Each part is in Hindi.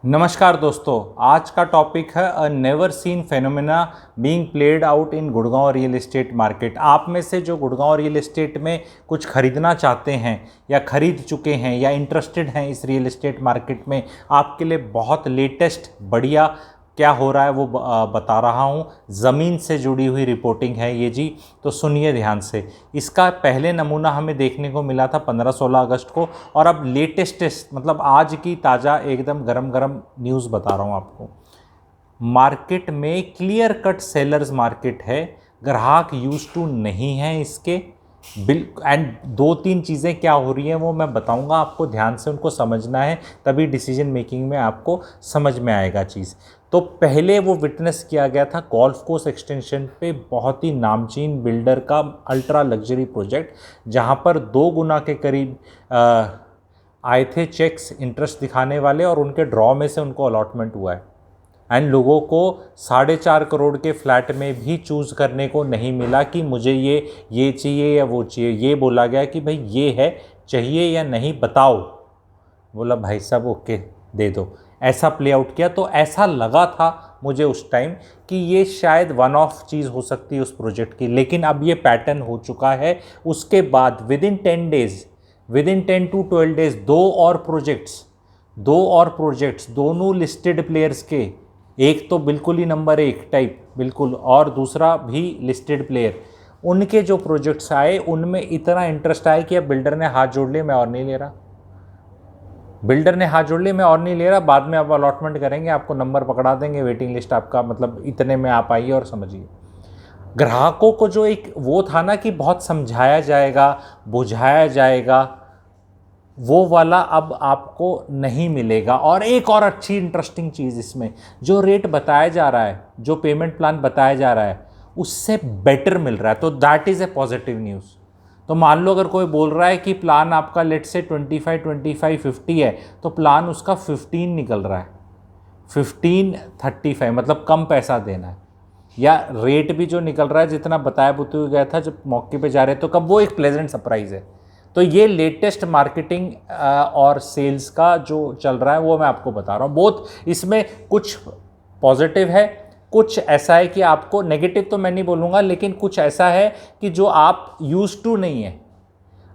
नमस्कार दोस्तों, आज का टॉपिक है a never seen phenomena being played out in Gurgaon real estate market. आप में से जो गुड़गांव रियल एस्टेट में कुछ खरीदना चाहते हैं या खरीद चुके हैं या इंटरेस्टेड हैं इस रियल एस्टेट मार्केट में, आपके लिए बहुत लेटेस्ट बढ़िया क्या हो रहा है वो बता रहा हूँ। ज़मीन से जुड़ी हुई रिपोर्टिंग है ये जी, तो सुनिए ध्यान से। इसका पहले नमूना हमें देखने को मिला था 15-16 अगस्त को, और अब लेटेस्टेस्ट मतलब आज की ताज़ा एकदम गरम गरम न्यूज़ बता रहा हूँ आपको। मार्केट में क्लियर कट सेलर्स मार्केट है, ग्राहक यूज टू नहीं है इसके बिल। एंड दो तीन चीज़ें क्या हो रही हैं वो मैं बताऊंगा आपको, ध्यान से उनको समझना है, तभी डिसीजन मेकिंग में आपको समझ में आएगा चीज़। तो पहले वो विटनेस किया गया था गोल्फ कोर्स एक्सटेंशन पे बहुत ही नामचीन बिल्डर का अल्ट्रा लग्जरी प्रोजेक्ट, जहां पर 2 गुना के करीब आए थे चेक्स इंटरेस्ट दिखाने वाले, और उनके ड्रॉ में से उनको अलॉटमेंट हुआ है। एंड लोगों को 4.5 करोड़ के फ्लैट में भी चूज़ करने को नहीं मिला कि मुझे ये चाहिए या वो चाहिए। ये बोला गया कि भाई ये है, चाहिए या नहीं बताओ। बोला भाई साहब ओके दे दो। ऐसा प्ले आउट किया। तो ऐसा लगा था मुझे उस टाइम कि ये शायद वन ऑफ चीज़ हो सकती है उस प्रोजेक्ट की, लेकिन अब ये पैटर्न हो चुका है। उसके बाद विद इन 10 to 12 डेज दो और प्रोजेक्ट्स दोनों लिस्टेड प्लेयर्स के, एक तो बिल्कुल ही नंबर 1 टाइप बिल्कुल, और दूसरा भी लिस्टेड प्लेयर, उनके जो प्रोजेक्ट्स आए उनमें इतना इंटरेस्ट आया कि अब बिल्डर ने हाथ जोड़ लिए, मैं और नहीं ले रहा। बाद में आप अलॉटमेंट करेंगे, आपको नंबर पकड़ा देंगे, वेटिंग लिस्ट आपका मतलब इतने में आप आइए। और समझिए ग्राहकों को जो एक वो था ना कि बहुत समझाया जाएगा, बुझाया जाएगा, वो वाला अब आपको नहीं मिलेगा। और एक और अच्छी इंटरेस्टिंग चीज़ इसमें, जो रेट बताया जा रहा है, जो पेमेंट प्लान बताया जा रहा है, उससे बेटर मिल रहा है। तो that is a positive news. तो मान लो अगर कोई बोल रहा है कि प्लान आपका लेट से 25 है, तो प्लान उसका 15 निकल रहा है, 1535 मतलब कम पैसा देना है, या रेट भी जो निकल रहा है जितना बताया बुतू गया था जब मौके पे जा रहे तो कब, वो एक प्लेजेंट सरप्राइज़ है। तो ये लेटेस्ट मार्केटिंग और सेल्स का जो चल रहा है वो मैं आपको बता रहा हूँ। बहुत इसमें कुछ पॉजिटिव है, कुछ ऐसा है कि आपको नेगेटिव तो मैं नहीं बोलूँगा, लेकिन कुछ ऐसा है कि जो आप यूज टू नहीं है।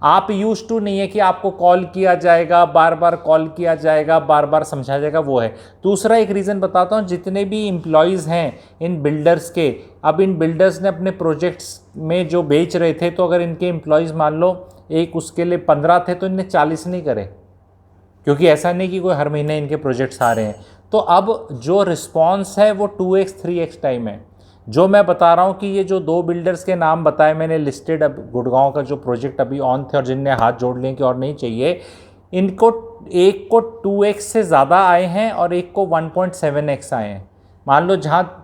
आप यूज टू नहीं है कि आपको कॉल किया जाएगा, बार बार कॉल किया जाएगा, बार बार समझाया जाएगा, वो है। दूसरा एक रीज़न बताता हूँ, जितने भी एम्प्लॉयज़ हैं इन बिल्डर्स के, अब इन बिल्डर्स ने अपने प्रोजेक्ट्स में जो बेच रहे थे, तो अगर इनके एम्प्लॉयज़ मान लो एक उसके लिए 15 थे, तो इनने 40 नहीं करे, क्योंकि ऐसा नहीं कि कोई हर महीने इनके प्रोजेक्ट्स आ रहे हैं। तो अब जो रिस्पॉन्स है वो 2x 3x टाइम है। जो मैं बता रहा हूँ कि ये जो 2 बिल्डर्स के नाम बताए मैंने लिस्टेड, अब गुड़गांव का जो प्रोजेक्ट अभी ऑन थे और जिनने हाथ जोड़ लिए कि और नहीं चाहिए, इनको एक को 2x से ज़्यादा आए हैं और एक को 1.7x आए हैं। मान लो जहाँ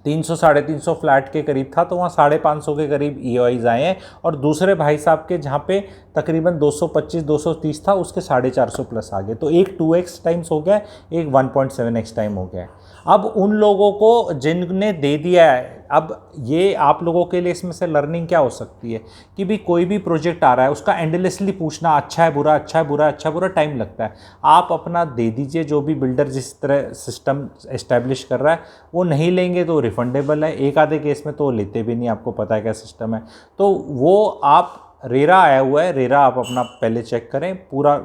300-350 फ्लैट के करीब था, तो वहाँ 550 के करीब EOIs आए हैं, और दूसरे भाई साहब के जहाँ पे तकरीबन 225-230 था, उसके 450 प्लस आ गए। तो एक 2x टाइम्स हो गया, एक 1.7x टाइम हो गया। अब उन लोगों को जिनने दे दिया है, अब ये आप लोगों के लिए इसमें से लर्निंग क्या हो सकती है कि भी कोई भी प्रोजेक्ट आ रहा है उसका एंडलेसली पूछना अच्छा है बुरा, अच्छा है बुरा, अच्छा है बुरा, टाइम लगता है। आप अपना दे दीजिए, जो भी बिल्डर जिस तरह सिस्टम एस्टेब्लिश कर रहा है, वो नहीं लेंगे तो रिफंडेबल है, एक आधे केस में तो लेते भी नहीं, आपको पता है क्या सिस्टम है। तो वो आप रेरा आया हुआ है, रेरा आप अपना पहले चेक करें, पूरा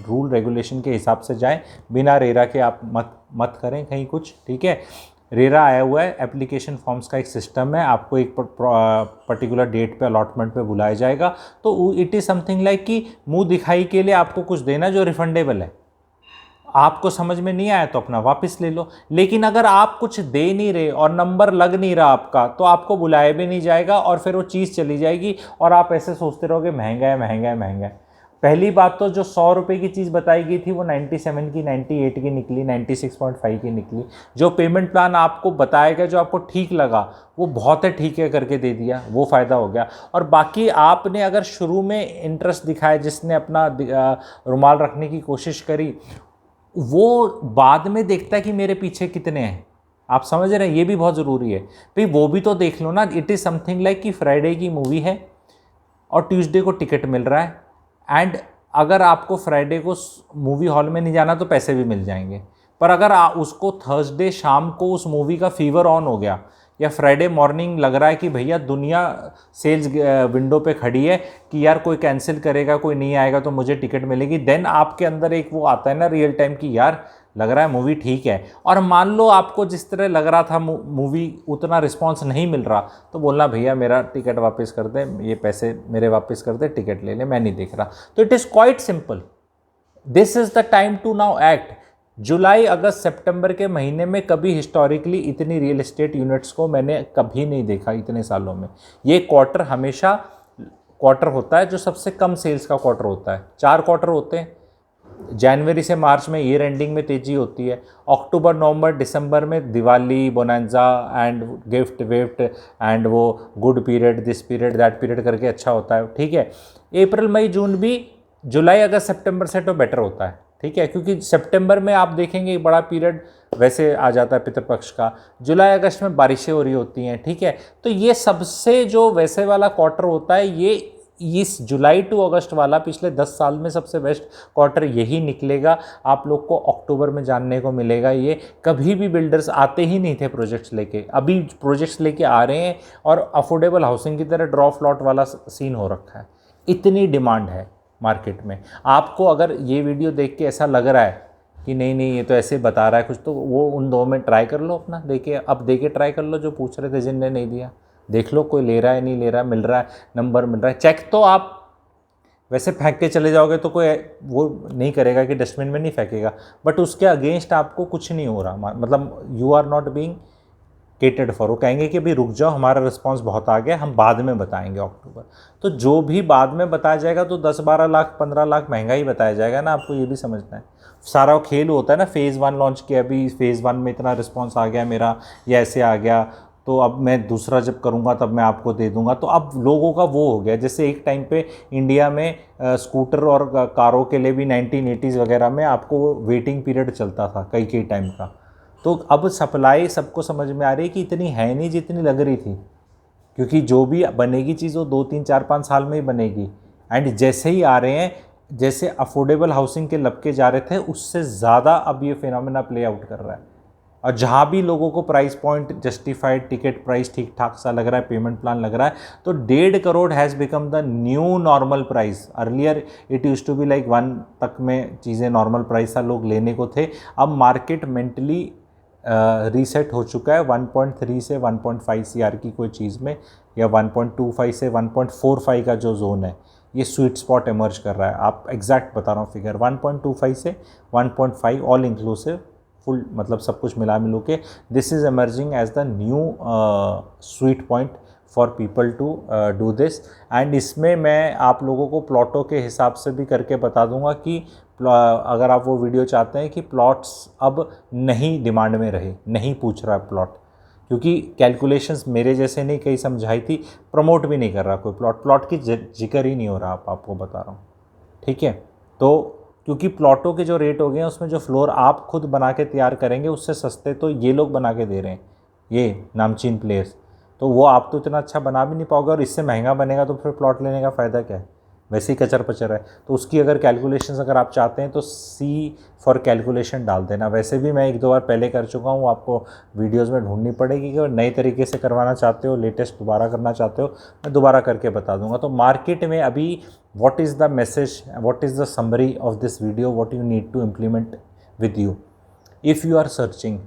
रूल रेगुलेशन के हिसाब से जाएं, बिना रेरा के आप मत करें कहीं कुछ, ठीक है। रेरा आया हुआ है, एप्लीकेशन फॉर्म्स का एक सिस्टम है, आपको एक पर्टिकुलर डेट पे अलॉटमेंट पे बुलाया जाएगा। तो इट इज़ समथिंग लाइक कि मुंह दिखाई के लिए आपको कुछ देना जो रिफंडेबल है। आपको समझ में नहीं आया तो अपना वापस ले लो। लेकिन अगर आप कुछ दे नहीं रहे और नंबर लग नहीं रहा आपका, तो आपको बुलाया भी नहीं जाएगा, और फिर वो चीज़ चली जाएगी, और आप ऐसे सोचते रहोगे महंगा है महंगा है महंगा है। पहली बात तो जो 100 रुपये की चीज़ बताई गई थी वो 97 की, 98 की निकली, 96.5 की निकली। जो पेमेंट प्लान आपको बताया गया, जो आपको ठीक लगा, वो बहुत है ठीक है करके दे दिया, वो फ़ायदा हो गया। और बाकी आपने अगर शुरू में इंटरेस्ट दिखाया, जिसने अपना रुमाल रखने की कोशिश करी, वो बाद में देखता है कि मेरे पीछे कितने हैं। आप समझ रहे हैं, ये भी बहुत ज़रूरी है भाई, वो भी तो देख लो ना। इट इज़ समथिंग लाइक कि फ्राइडे की मूवी है और ट्यूसडे को टिकट मिल रहा है, एंड अगर आपको फ्राइडे को मूवी हॉल में नहीं जाना तो पैसे भी मिल जाएंगे। पर अगर उसको थर्सडे शाम को उस मूवी का फीवर ऑन हो गया, या फ्राइडे मॉर्निंग लग रहा है कि भैया दुनिया सेल्स विंडो पे खड़ी है कि यार कोई कैंसिल करेगा, कोई नहीं आएगा तो मुझे टिकट मिलेगी, देन आपके अंदर एक वो आता है ना रियल टाइम कि यार लग रहा है मूवी ठीक है। और मान लो आपको जिस तरह लग रहा था मूवी उतना रिस्पांस नहीं मिल रहा, तो बोलना भैया मेरा टिकट वापस कर दे, ये पैसे मेरे वापस कर दे, टिकट ले ले, मैं नहीं देख रहा। तो it is quite simple. This is the time to now act. जुलाई अगस्त सितंबर के महीने में कभी हिस्टोरिकली इतनी रियल एस्टेट यूनिट्स को मैंने कभी नहीं देखा इतने सालों में। ये क्वार्टर हमेशा क्वार्टर होता है जो सबसे कम सेल्स का क्वार्टर होता है। 4 क्वार्टर होते हैं, जनवरी से मार्च में ईयर एंडिंग में तेज़ी होती है, अक्टूबर नवंबर दिसंबर में दिवाली बोनांजा एंड गिफ्ट विफ्ट एंड वो good period, this period, that period करके अच्छा होता है, ठीक है। अप्रैल मई जून भी जुलाई अगस्त सितंबर से तो बेटर होता है, ठीक है, क्योंकि सितंबर में आप देखेंगे एक बड़ा पीरियड वैसे आ जाता है पितृपक्ष का, जुलाई अगस्त में बारिशें हो रही होती हैं, ठीक है। तो ये सबसे जो वैसे वाला क्वार्टर होता है, ये इस जुलाई टू अगस्त वाला पिछले 10 साल में सबसे बेस्ट क्वार्टर यही निकलेगा। आप लोग को अक्टूबर में जानने को मिलेगा। ये कभी भी बिल्डर्स आते ही नहीं थे प्रोजेक्ट्स लेके, अभी प्रोजेक्ट्स लेके आ रहे हैं और अफोर्डेबल हाउसिंग की तरह ड्रॉ फ्लॉट वाला सीन हो रखा है। इतनी डिमांड है मार्केट में। आपको अगर ये वीडियो देख के ऐसा लग रहा है कि नहीं नहीं ये तो ऐसे बता रहा है कुछ, तो वो उन 2 में ट्राई कर लो अपना, देखे अब देके ट्राई कर लो जो पूछ रहे थे जिनने नहीं दिया, देख लो कोई ले रहा है नहीं ले रहा है, मिल रहा है नंबर मिल रहा है, चेक। तो आप वैसे फेंक के चले जाओगे तो कोई वो नहीं करेगा कि डस्टबिन में नहीं फेंकेगा, बट उसके अगेंस्ट आपको कुछ नहीं हो रहा, मतलब you are not being catered for. वो कहेंगे कि अभी रुक जाओ, हमारा रिस्पांस बहुत आ गया, हम बाद में बताएंगे अक्टूबर। तो जो भी बाद में बताया जाएगा तो 10-12 लाख 15 लाख महंगा ही बताया जाएगा ना, आपको ये भी समझना है। सारा खेल होता है ना, फेज़ 1 लॉन्च किया, अभी फेज़ 1 में इतना रिस्पांस आ गया मेरा, या ऐसे आ गया, तो अब मैं दूसरा जब करूँगा तब मैं आपको दे दूँगा। तो अब लोगों का वो हो गया, जैसे एक टाइम पे इंडिया में स्कूटर और कारों के लिए भी 1980s वगैरह में आपको वेटिंग पीरियड चलता था कई टाइम का। तो अब सप्लाई सबको समझ में आ रही है कि इतनी है नहीं जितनी लग रही थी, क्योंकि जो भी बनेगी चीज़ वो 2-3-4-5 साल में ही बनेगी। एंड जैसे ही आ रहे हैं, जैसे अफोर्डेबल हाउसिंग के लपके जा रहे थे, उससे ज़्यादा अब ये फिनोमेना प्ले आउट कर रहा है। और जहाँ भी लोगों को price point justified, ticket price ठीक ठाक सा लग रहा है, पेमेंट प्लान लग रहा है, तो 1.5 crore has become the new normal price. Earlier it use to be like 1 तक में चीज़ें नॉर्मल प्राइस था, लोग लेने को थे। अब मार्केट मेंटली रीसेट हो चुका है 1.3 से 1.5 CR की कोई चीज़ में, या 1.25 से 1.45 का जो जोन है, ये स्वीट स्पॉट इमर्ज कर रहा है। आप एग्जैक्ट बता रहा हूँ फिगर, 1.25 से 1.5 ऑल इंक्लूसिव, फुल मतलब सब कुछ मिला मिलू के, this is emerging as the new sweet point for people to do this. And इसमें मैं आप लोगों को प्लॉटों के हिसाब से भी करके बता दूंगा कि अगर आप वो वीडियो चाहते हैं कि प्लॉट्स अब नहीं डिमांड में रहे, नहीं पूछ रहा है प्लॉट, क्योंकि कैलकुलेशंस मेरे जैसे नहीं कहीं समझाई थी, प्रमोट भी नहीं कर रहा कोई प्लॉट की जिक्र ही नहीं हो रहा, आपको बता रहा हूँ, ठीक है। तो क्योंकि प्लॉटों के जो रेट हो गए हैं उसमें जो फ्लोर आप खुद बना के तैयार करेंगे उससे सस्ते तो ये लोग बना के दे रहे हैं, ये नामचीन प्लेयर्स। तो वो आप तो इतना अच्छा बना भी नहीं पाओगे, और इससे महंगा बनेगा तो फिर प्लॉट लेने का फ़ायदा क्या है, वैसे ही कचर पचर है। तो उसकी अगर कैलकुलेशंस अगर आप चाहते हैं तो सी फॉर कैलकुलेशन डाल देना। वैसे भी मैं 1-2 बार पहले कर चुका हूँ, आपको वीडियोस में ढूंढनी पड़ेगी कि अगर नए तरीके से करवाना चाहते हो, लेटेस्ट दोबारा करना चाहते हो, मैं दोबारा करके बता दूंगा। तो मार्केट में अभी what is the message, what is the summary of this video, what you need to implement with you. If you are searching,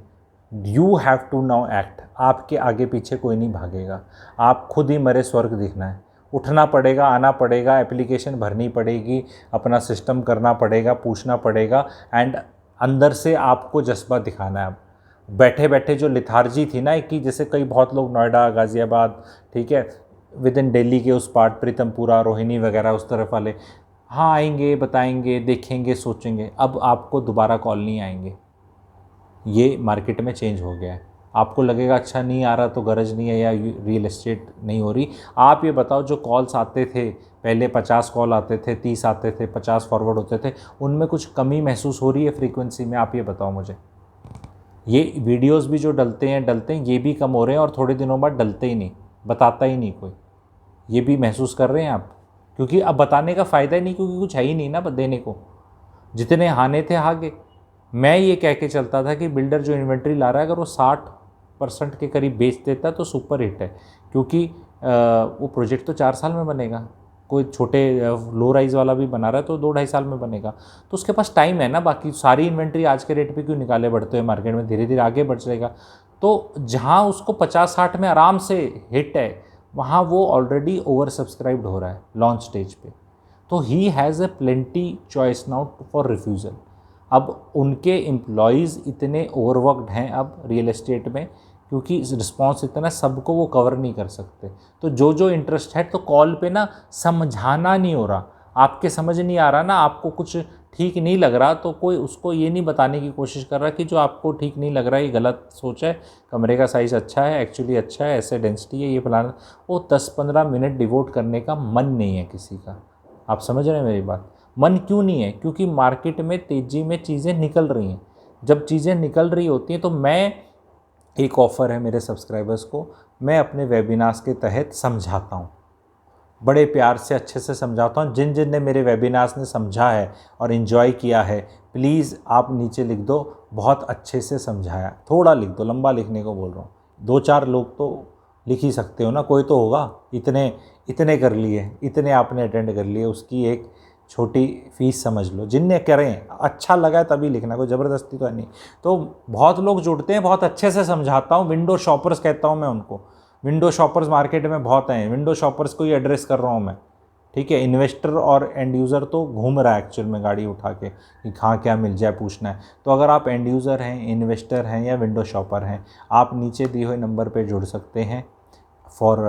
you have to now act. आपके आगे पीछे कोई नहीं भागेगा, आप खुद ही मरे स्वर्ग दिखना है, उठना पड़ेगा, आना पड़ेगा, एप्लीकेशन भरनी पड़ेगी, अपना सिस्टम करना पड़ेगा, पूछना पड़ेगा, एंड अंदर से आपको जज्बा दिखाना है। अब बैठे बैठे जो लिथार्जी थी ना कि जैसे कई बहुत लोग नोएडा, गाज़ियाबाद, ठीक है, विद इन दिल्ली के उस पार्ट, प्रीतमपुरा, रोहिणी वगैरह उस तरफ वाले, हाँ आएंगे, बताएंगे, देखेंगे, सोचेंगे, अब आपको दोबारा कॉल नहीं आएंगे। ये मार्केट में चेंज हो गया है। आपको लगेगा अच्छा नहीं आ रहा तो गरज नहीं है या रियल एस्टेट नहीं हो रही। आप ये बताओ, जो कॉल्स आते थे पहले 50 कॉल आते थे, 30 आते थे, 50 फॉरवर्ड होते थे, उनमें कुछ कमी महसूस हो रही है फ्रीक्वेंसी में? आप ये बताओ मुझे। ये वीडियोस भी जो डलते हैं ये भी कम हो रहे हैं, और थोड़े दिनों बाद डलते ही नहीं, बताता ही नहीं कोई। ये भी महसूस कर रहे हैं आप? क्योंकि अब बताने का फ़ायदा ही नहीं, क्योंकि कुछ है ही नहीं ना देने को। जितने हाने थे हागे, मैं ये कह के चलता था कि बिल्डर जो इन्वेंट्री ला रहा है अगर वो 60% के करीब बेच देता है तो सुपर हिट है, क्योंकि वो प्रोजेक्ट तो 4 साल में बनेगा। कोई छोटे लो राइज वाला भी बना रहा है तो 2-2.5 साल में बनेगा, तो उसके पास टाइम है ना। बाकी सारी इन्वेंट्री आज के रेट पे क्यों निकाले बढ़ते हुए मार्केट में, धीरे धीरे आगे बढ़ जाएगा। तो जहाँ उसको 50-60 में आराम से हिट है, वहाँ वो ऑलरेडी ओवर सब्सक्राइब्ड हो रहा है लॉन्च स्टेज पे, तो he has a plenty choice now for refusal. अब उनके एम्प्लॉयज़ इतने ओवरवर्कड हैं अब रियल एस्टेट में, क्योंकि रिस्पॉन्स इतना सबको वो कवर नहीं कर सकते। तो जो जो इंटरेस्ट है, तो कॉल पे ना समझाना नहीं हो रहा, आपके समझ नहीं आ रहा ना, आपको कुछ ठीक नहीं लग रहा, तो कोई उसको ये नहीं बताने की कोशिश कर रहा कि जो आपको ठीक नहीं लग रहा है ये गलत सोच है, कमरे का साइज़ अच्छा है, एक्चुअली अच्छा है, ऐसे डेंसिटी है, ये फलाना। वो 10-15 मिनट डिवोट करने का मन नहीं है किसी का। आप समझ रहे हैं मेरी बात? मन क्यों नहीं है? क्योंकि मार्केट में तेज़ी में चीज़ें निकल रही हैं। जब चीज़ें निकल रही होती हैं तो मैं, एक ऑफ़र है मेरे सब्सक्राइबर्स को, मैं अपने वेबिनार्स के तहत समझाता हूँ, बड़े प्यार से अच्छे से समझाता हूँ। जिन जिन ने मेरे वेबिनार्स ने समझा है और इन्जॉय किया है, प्लीज़ आप नीचे लिख दो बहुत अच्छे से समझाया। थोड़ा लिख दो, लंबा लिखने को बोल रहा हूँ, 2-4 लोग तो लिख ही सकते हो ना, कोई तो होगा। इतने इतने कर लिए, इतने आपने अटेंड कर लिए, उसकी एक छोटी फ़ीस समझ लो। जिनने करें, अच्छा लगा है तभी लिखना, कोई ज़बरदस्ती तो है नहीं। तो बहुत लोग जुड़ते हैं, बहुत अच्छे से समझाता हूँ। विंडो शॉपर्स कहता हूँ मैं उनको, विंडो शॉपर्स मार्केट में बहुत हैं, विंडो शॉपर्स को ही एड्रेस कर रहा हूँ मैं, ठीक है। इन्वेस्टर और एंड यूज़र तो घूम रहा है एक्चुअल में गाड़ी उठा के कि कहाँ क्या मिल जाए पूछना है। तो अगर आप एंड यूज़र हैं, इन्वेस्टर हैं या विंडो शॉपर हैं, आप नीचे दिए हुए नंबर पे जुड़ सकते हैं for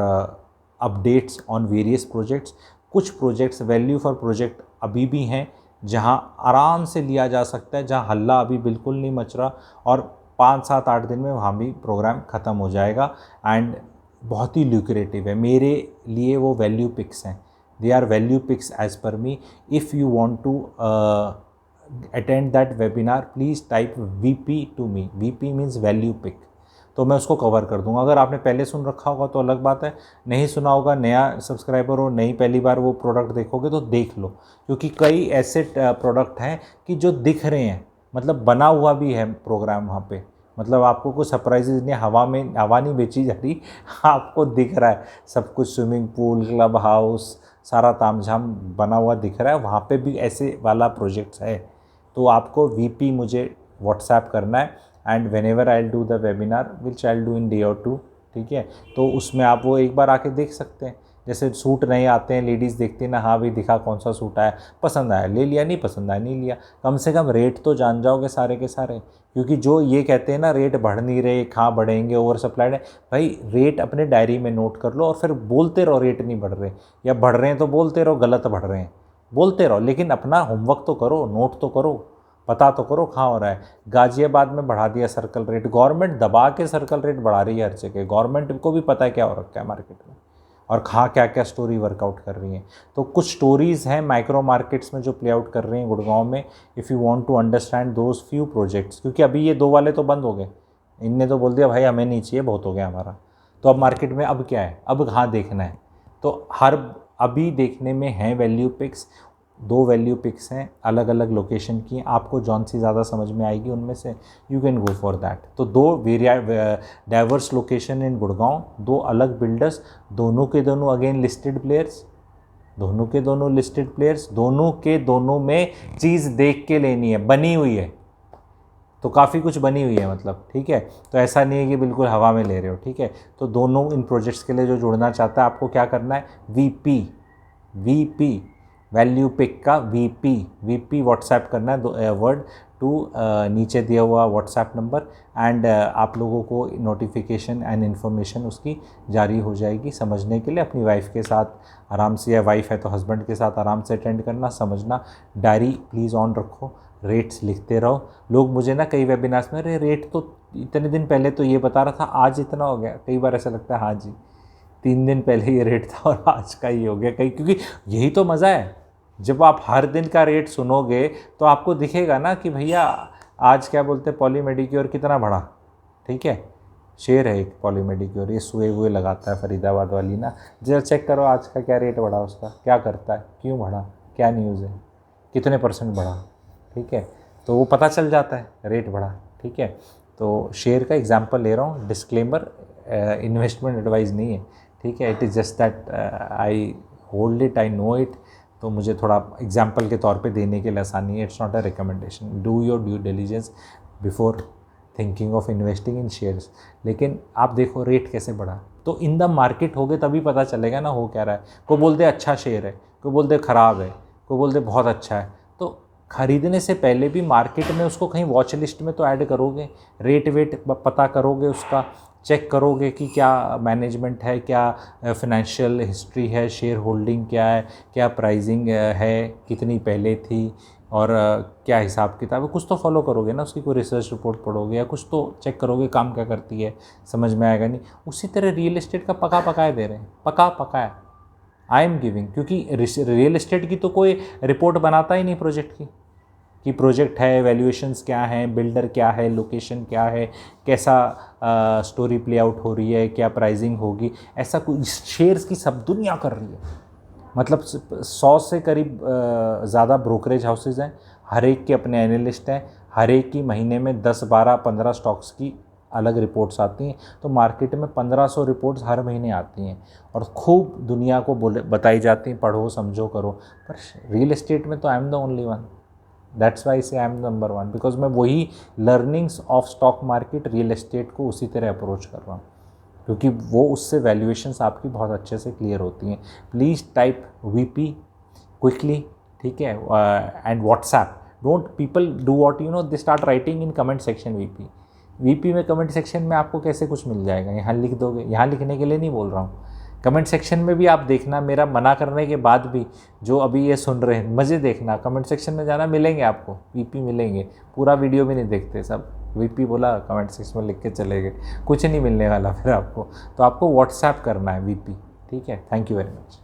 updates on various projects. कुछ प्रोजेक्ट्स वैल्यू फॉर प्रोजेक्ट अभी भी हैं जहां आराम से लिया जा सकता है, जहां हल्ला अभी बिल्कुल नहीं मच रहा, और 5-7-8 दिन में वहाँ भी प्रोग्राम ख़त्म हो जाएगा। एंड बहुत ही ल्यूक्रेटिव है मेरे लिए, वो वैल्यू पिक्स हैं, they are value picks as per me. If you want to attend that webinar, please type VP to me. VP means value pick, तो मैं उसको कवर कर दूंगा। अगर आपने पहले सुन रखा होगा तो अलग बात है, नहीं सुना होगा, नया सब्सक्राइबर हो, नई पहली बार वो प्रोडक्ट देखोगे तो देख लो, क्योंकि कई ऐसे प्रोडक्ट हैं कि जो दिख रहे हैं, मतलब बना हुआ भी है प्रोग्राम वहाँ पे, मतलब आपको कोई सरप्राइजेज नहीं, हवा में हवा नहीं बेची जा रही, आपको दिख रहा है सब कुछ, स्विमिंग पूल, क्लब हाउस, सारा तामझाम बना हुआ दिख रहा है। वहाँ पे भी ऐसे वाला प्रोजेक्ट्स है। तो आपको VP मुझे व्हाट्सएप करना है, and when ever I do the webinar which I do in day और 2, ठीक है। तो उसमें आप वो एक बार आके देख सकते हैं। जैसे सूट नए आते हैं, लेडीज़ देखती हैं ना, हाँ भाई दिखा कौन सा सूट आया, पसंद आया ले लिया, नहीं पसंद आया नहीं लिया। कम से कम रेट तो जान जाओगे सारे के सारे, क्योंकि जो ये कहते हैं ना रेट बढ़ नहीं रहे, कहाँ बढ़ेंगे, ओवर सप्लाइड है, भाई रेट अपने डायरी में नोट कर लो और फिर बोलते रहो रेट नहीं बढ़ रहे, या बढ़ रहे हैं तो बोलते रहो, गलत बढ़ रहे हैं बोलते रहो, लेकिन अपना होमवर्क तो करो, नोट तो करो, पता तो करो कहाँ हो रहा है। गाजियाबाद में बढ़ा दिया सर्कल रेट, गवर्नमेंट दबा के सर्कल रेट बढ़ा रही है हर जगह, गवर्नमेंट को भी पता है क्या हो रखा है मार्केट में और कहाँ क्या क्या स्टोरी वर्कआउट कर रही हैं। तो कुछ स्टोरीज़ हैं माइक्रो मार्केट्स में जो प्ले आउट कर रही हैं गुड़गांव में। If you want to understand those few projects, क्योंकि अभी ये 2 वाले तो बंद हो गए, इनने तो बोल दिया भाई हमें नहीं चाहिए, बहुत हो गया हमारा। तो अब मार्केट में अब क्या है, अब कहाँ देखना है, तो हर अभी देखने में है वैल्यू पिक्स। 2 वैल्यू पिक्स हैं अलग अलग लोकेशन की, आपको जौन सी ज़्यादा समझ में आएगी उनमें से you can go for that. तो 2 डाइवर्स लोकेशन इन गुड़गांव, 2 अलग बिल्डर्स, दोनों के दोनों अगेन लिस्टेड प्लेयर्स, दोनों के दोनों लिस्टेड प्लेयर्स, दोनों के दोनों में चीज़ देख के लेनी है, बनी हुई है तो काफ़ी कुछ बनी हुई है, मतलब ठीक है। तो ऐसा नहीं है कि बिल्कुल हवा में ले रहे हो, ठीक है। तो दोनों इन प्रोजेक्ट्स के लिए जो जुड़ना चाहता है, आपको क्या करना है, VP वैल्यू पिक का VP व्हाट्सएप करना है, वर्ड टू नीचे दिया हुआ व्हाट्सएप नंबर, एंड आप लोगों को नोटिफिकेशन एंड इन्फॉर्मेशन उसकी जारी हो जाएगी। समझने के लिए अपनी वाइफ के साथ आराम से, या वाइफ है तो हस्बैंड के साथ आराम से अटेंड करना, समझना। डायरी प्लीज़ ऑन रखो, रेट्स लिखते रहो। लोग मुझे ना कई वेबिनार्स में, अरे रेट तो इतने दिन पहले तो ये बता रहा था, आज इतना हो गया। कई बार ऐसा लगता है हाँ जी 3 दिन पहले ये रेट था और आज का ये हो गया, कहीं, क्योंकि यही तो मज़ा है। जब आप हर दिन का रेट सुनोगे तो आपको दिखेगा ना कि भैया आज क्या बोलते हैं, पॉली मेडिक्योर कितना बढ़ा, ठीक है। शेर है एक पॉली मेडिक्योर, ये सुए हुए लगाता है फरीदाबाद वाली ना, जरा चेक करो आज का क्या रेट बढ़ा, उसका क्या करता है, क्यों बढ़ा, क्या न्यूज़ है, कितने % बढ़ा, ठीक है। तो वो पता चल जाता है रेट बढ़ा, ठीक है। तो शेयर का एग्जांपल ले रहा हूँ, डिस्क्लेमर, इन्वेस्टमेंट एडवाइस नहीं है, ठीक है। It is just that I hold it, I know it, तो मुझे थोड़ा एग्जांपल के तौर पे देने के लिए आसानी है। It's not a recommendation. Do your due diligence before thinking of investing in shares. लेकिन आप देखो रेट कैसे बढ़ा, तो इन द मार्केट हो गए तभी पता चलेगा ना हो क्या रहा है। कोई बोलते अच्छा शेयर है, कोई बोलते ख़राब है, कोई बोलते बहुत अच्छा है। तो ख़रीदने से पहले भी मार्केट में उसको कहीं वॉच लिस्ट में तो ऐड करोगे, रेट वेट पता करोगे, उसका चेक करोगे कि क्या मैनेजमेंट है, क्या फाइनेंशियल हिस्ट्री है, शेयर होल्डिंग क्या है, क्या प्राइसिंग है, कितनी पहले थी, और क्या हिसाब किताब है, कुछ तो फॉलो करोगे ना, उसकी कोई रिसर्च रिपोर्ट पढ़ोगे या कुछ तो चेक करोगे काम क्या करती है, समझ में आएगा नहीं। उसी तरह रियल एस्टेट का पका पकाए दे रहे हैं, पका पकाया आई एम गिविंग, क्योंकि रियल एस्टेट की तो कोई रिपोर्ट बनाता ही नहीं प्रोजेक्ट की, कि प्रोजेक्ट है, वैल्यूएशंस क्या हैं, बिल्डर क्या है, लोकेशन क्या है, कैसा स्टोरी प्ले आउट हो रही है, क्या प्राइसिंग होगी, ऐसा कुछ शेयर्स की सब दुनिया कर रही है। मतलब 100 से करीब ज़्यादा ब्रोकरेज हाउसेज हैं, हर एक के अपने एनालिस्ट हैं, हर एक की महीने में 10, 12, 15 स्टॉक्स की अलग रिपोर्ट्स आती हैं। तो मार्केट में 1500 रिपोर्ट्स हर महीने आती हैं और खूब दुनिया को बताई जाती हैं, पढ़ो समझो करो। पर रियल एस्टेट में तो I am the only one, that's why से आई एम नंबर 1, बिकॉज मैं वही learnings of stock market real estate को उसी तरह अप्रोच कर रहा हूँ, क्योंकि वो उससे वैल्यूएशंस आपकी बहुत अच्छे से क्लियर होती हैं। प्लीज़ टाइप वीपी क्विकली, ठीक है, and WhatsApp. Don't people do what you know, they start writing in comment section VP में कमेंट सेक्शन में आपको कैसे कुछ मिल जाएगा, यहाँ लिख दोगे। यहाँ लिखने के लिए नहीं बोल रहा हूँ, कमेंट सेक्शन में भी आप देखना, मेरा मना करने के बाद भी जो अभी ये सुन रहे हैं मज़े देखना, कमेंट सेक्शन में जाना, मिलेंगे आपको वीपी मिलेंगे। पूरा वीडियो भी नहीं देखते, सब वीपी बोला कमेंट सेक्शन में लिख के चले गए, कुछ नहीं मिलने वाला फिर आपको। तो आपको व्हाट्सएप करना है वीपी, ठीक है। Thank you very much.